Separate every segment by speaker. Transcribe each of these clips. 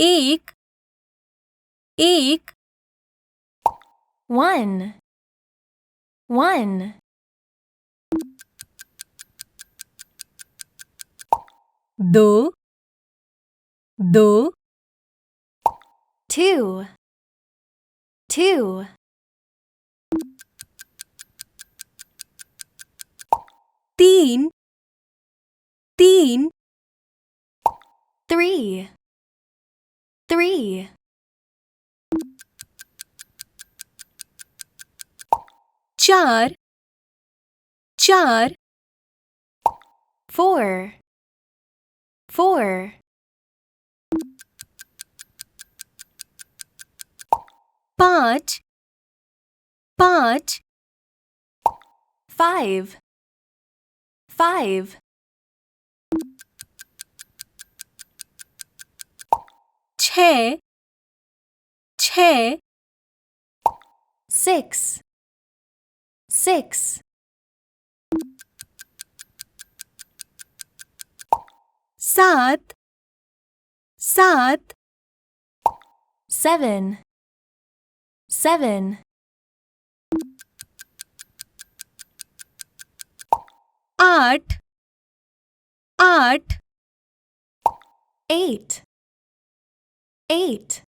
Speaker 1: एक एक
Speaker 2: 1 1
Speaker 1: दो दो
Speaker 2: 2 2
Speaker 1: तीन तीन
Speaker 2: 3 3
Speaker 1: चार चार
Speaker 2: 4 4
Speaker 1: पाँच पाँच
Speaker 2: 5 5
Speaker 1: छः छः
Speaker 2: 6 6
Speaker 1: सात सात
Speaker 2: 7 7
Speaker 1: आठ आठ
Speaker 2: 8 8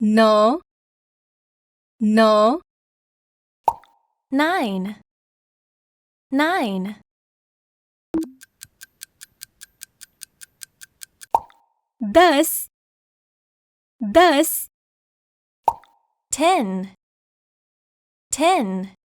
Speaker 1: नौ नौ
Speaker 2: 9 9
Speaker 1: दस दस
Speaker 2: 10 10